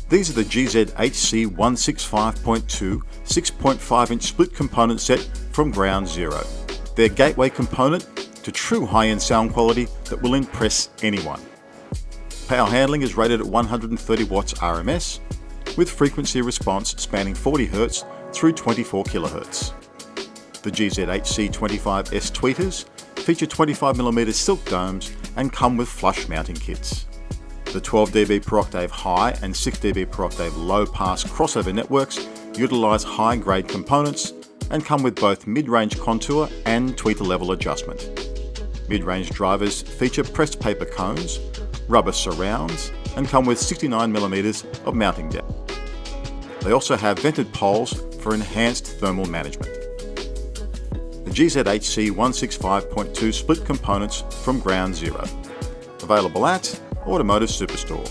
These are the GZHC 165.2 6.5-inch split component set from Ground Zero. Their gateway component to true high-end sound quality that will impress anyone. Power handling is rated at 130 watts RMS, with frequency response spanning 40 Hz through 24 kHz. The GZHC 25S tweeters feature 25mm silk domes and come with flush mounting kits. The 12 dB per octave high and 6 dB per octave low pass crossover networks utilise high-grade components and come with both mid-range contour and tweeter level adjustment. Mid-range drivers feature pressed paper cones, rubber surrounds, and come with 69mm of mounting depth. They also have vented poles for enhanced thermal management. The GZHC 165.2 split components from Ground Zero. Available at Automotive Superstore.